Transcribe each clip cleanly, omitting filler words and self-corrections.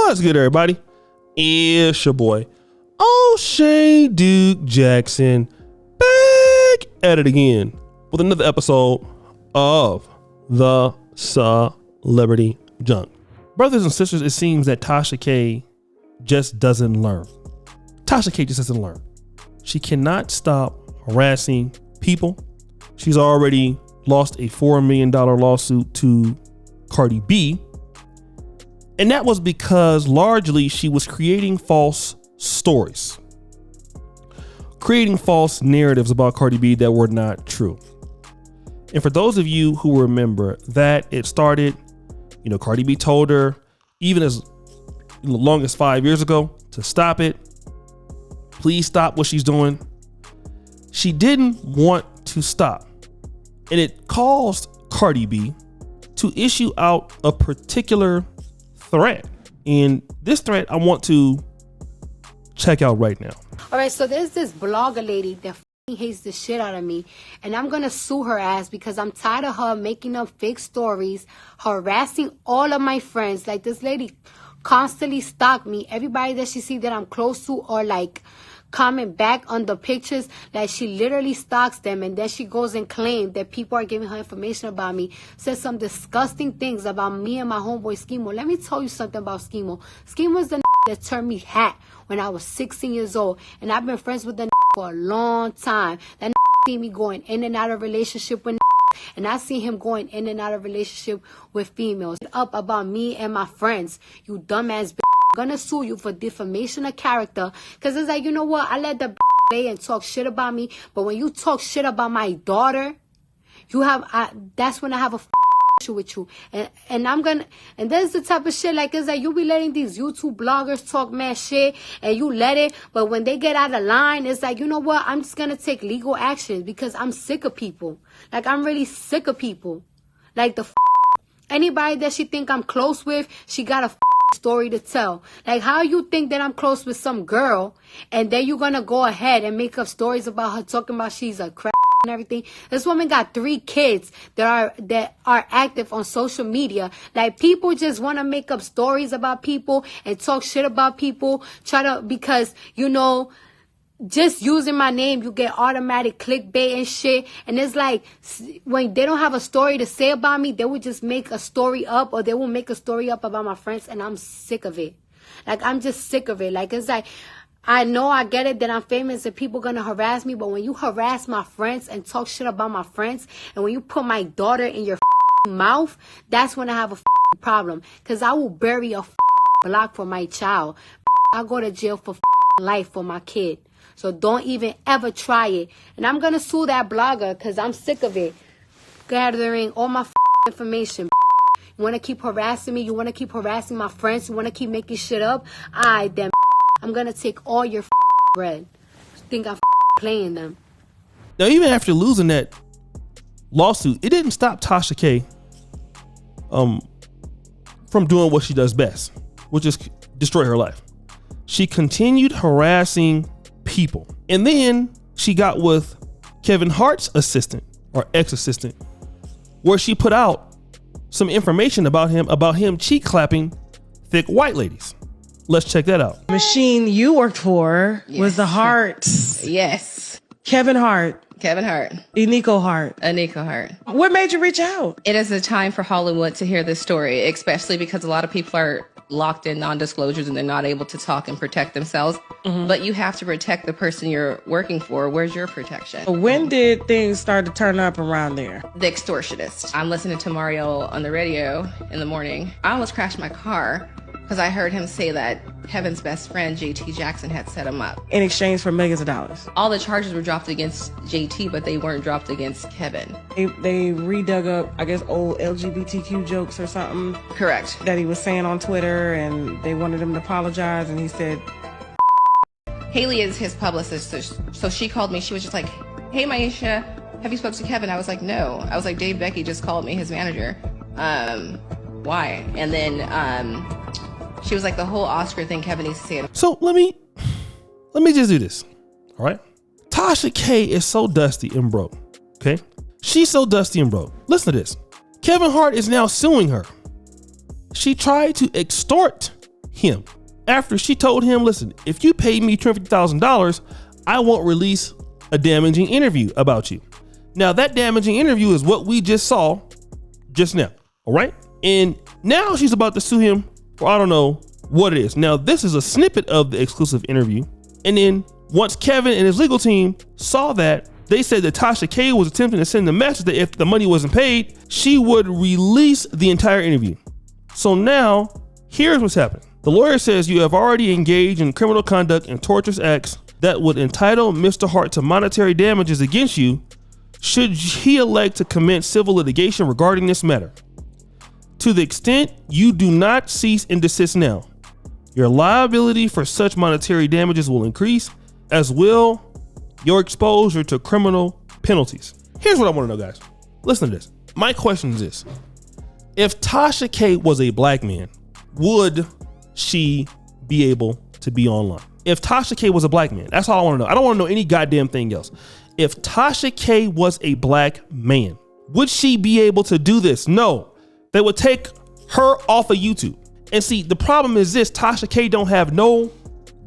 What's good, everybody? It's your boy, O'Shea Duke Jackson, back at it again with another episode of the Celebrity Junk. Brothers and sisters, it seems that Tasha K just doesn't learn. Tasha K just doesn't learn. She cannot stop harassing people. She's already lost a $4 million lawsuit to Cardi B. And that was because largely she was creating false stories, creating false narratives about Cardi B that were not true. And for those of you who remember that it started, Cardi B told her even as long as 5 years ago to stop it. Please stop what she's doing. She didn't want to stop. And it caused Cardi B to issue out a particular threat. And this threat I want to check out right now. All right, so there's this blogger lady that hates the shit out of me, and I'm gonna sue her ass because I'm tired of her making up fake stories, harassing all of my friends. Like, this lady constantly stalk me. Everybody that she see that I'm close to or like comment back on the pictures, like she literally stalks them, and then she goes and claims that people are giving her information about me, says some disgusting things about me and my homeboy Schemo. Let me tell you something about Schemo. Schemo is the that turned me hat when I was 16 years old, and I've been friends with the for a long time. That see me going in and out of relationship with and I see him going in and out of relationship with females. Up about me and my friends, you dumbass bitch. I'm gonna sue you for defamation of character, because it's like, you know what, I let the play and talk shit about me, but when you talk shit about my daughter, that's when I have a issue with you. And I'm gonna, and this is the type of shit, like, it's like you be letting these YouTube bloggers talk mad shit and you let it, but when they get out of line, it's like, you know what, I'm just gonna take legal action because I'm sick of people. Like, I'm really sick of people. Like, anybody that she think I'm close with, she got a story to tell. Like, how you think that I'm close with some girl and then you're gonna go ahead and make up stories about her, talking about she's a crap and everything? This woman got 3 kids that are active on social media. Like, people just want to make up stories about people and talk shit about people, because just using my name, you get automatic clickbait and shit. And it's like, when they don't have a story to say about me, they would just make a story up, or they will make a story up about my friends, and I'm sick of it. Like, I'm just sick of it. Like, it's like, I know I get it that I'm famous and people gonna harass me, but when you harass my friends and talk shit about my friends, and when you put my daughter in your mouth, that's when I have a problem. Because I will bury a block for my child. I'll go to jail for life for my kid. So don't even ever try it. And I'm going to sue that blogger because I'm sick of it. Gathering all my information. You want to keep harassing me? You want to keep harassing my friends? You want to keep making shit up? Then I'm going to take all your bread. You think I'm playing them. Now, even after losing that lawsuit, it didn't stop Tasha K from doing what she does best, which is destroy her life. She continued harassing people. And then she got with Kevin Hart's assistant or ex-assistant, where she put out some information about him cheek clapping thick white ladies. Let's check that out. Machine you worked for was the Harts. Yes. Kevin Hart. Eniko Parrish. What made you reach out? It is a time for Hollywood to hear this story, especially because a lot of people are locked in non-disclosures and they're not able to talk and protect themselves. Mm-hmm. But you have to protect the person you're working for. Where's your protection? When did things start to turn up around there? The extortionist. I'm listening to Mario on the radio in the morning. I almost crashed my car because I heard him say that Kevin's best friend, JT Jackson, had set him up. In exchange for millions of dollars. All the charges were dropped against JT, but they weren't dropped against Kevin. They redug up, I guess, old LGBTQ jokes or something. Correct. That he was saying on Twitter, and they wanted him to apologize, and he said... Haley is his publicist, so she called me. She was just like, hey, Miesha, have you spoken to Kevin? I was like, no. I was like, Dave Becky just called me, his manager. Why? And then... she was like, the whole Oscar thing Kevin needs to say it. So let me just do this. All right. Tasha K is so dusty and broke. Okay. She's so dusty and broke. Listen to this. Kevin Hart is now suing her. She tried to extort him. After she told him, listen, if you pay me $250,000, I won't release a damaging interview about you. Now that damaging interview is what we just saw just now, all right? And now she's about to sue him for I don't know what it is. Now this is a snippet of the exclusive interview. And then once Kevin and his legal team saw that, they said that Tasha K was attempting to send the message that if the money wasn't paid, she would release the entire interview. So now here's what's happening. The lawyer says you have already engaged in criminal conduct and torturous acts that would entitle Mr. Hart to monetary damages against you should he elect to commence civil litigation regarding this matter. To the extent you do not cease and desist now, your liability for such monetary damages will increase, as will your exposure to criminal penalties. Here's what I want to know, guys. Listen to this. My question is this. If Tasha K was a black man, would she be able to be online? If Tasha K was a black man, that's all I want to know. I don't want to know any goddamn thing else. If Tasha K was a black man, would she be able to do this? No, they would take her off of YouTube. And see, the problem is this, Tasha K don't have no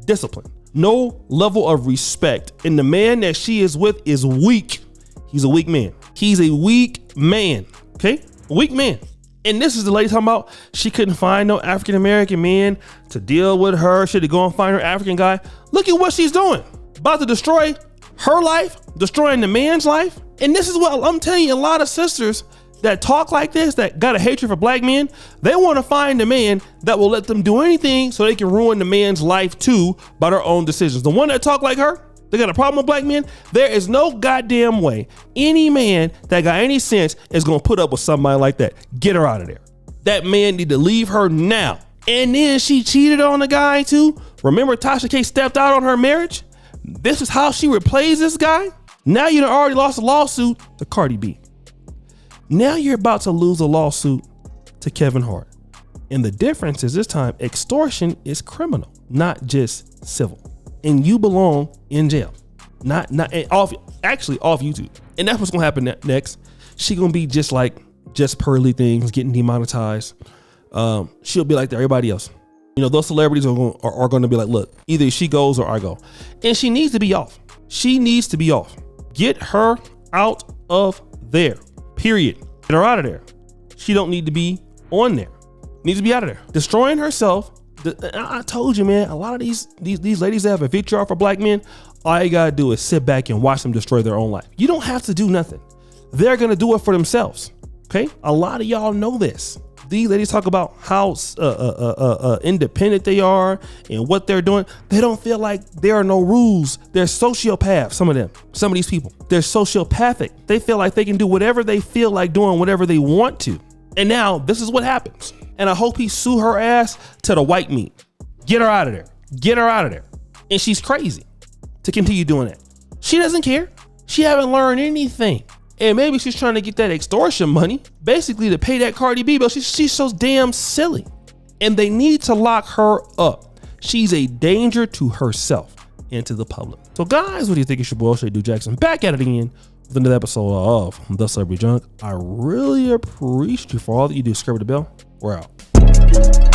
discipline, no level of respect. And the man that she is with is weak. He's a weak man. He's a weak man, okay? A weak man. And this is the lady talking about she couldn't find no African-American man to deal with her. She had to go and find her African guy. Look at what she's doing. About to destroy her life, destroying the man's life. And this is what I'm telling you, a lot of sisters that talk like this, that got a hatred for black men, they want to find a man that will let them do anything so they can ruin the man's life too by their own decisions. The one that talk like her, they got a problem with black men. There is no goddamn way any man that got any sense is gonna put up with somebody like that. Get her out of there. That man need to leave her now. And then she cheated on the guy too. Remember Tasha K stepped out on her marriage? This is how she replays this guy? Now you done already lost a lawsuit to Cardi B. Now you're about to lose a lawsuit to Kevin Hart. And the difference is this time extortion is criminal, not just civil. And you belong in jail, not off YouTube. And that's what's gonna happen next. She gonna be just like Just Pearly things getting demonetized. She'll be like everybody else. You know, those celebrities are going to be like, look, either she goes or I go. And she needs to be off. She needs to be off. Get her out of there. Period. Get her out of there. She don't need to be on there. Needs to be out of there. Destroying herself. I told you, man, a lot of these ladies that have a vitriol for black men, all you gotta do is sit back and watch them destroy their own life. You don't have to do nothing. They're gonna do it for themselves. Okay? A lot of y'all know this. These ladies talk about how independent they are and what they're doing. They don't feel like there are no rules. They're sociopaths, some of them. Some of these people, they're sociopathic. They feel like they can do whatever they feel like doing, whatever they want to. And now this is what happens. And I hope he sue her ass to the white meat. Get her out of there. Get her out of there. And she's crazy to continue doing that. She doesn't care. She haven't learned anything. And maybe she's trying to get that extortion money, basically to pay that Cardi B bill. She's so damn silly. And they need to lock her up. She's a danger to herself and to the public. So guys, what do you think? It's your boy, Shady Jackson, back at it again with another episode of The Celebrity Junk. I really appreciate you for all that you do. Subscribe to the bell. We're out.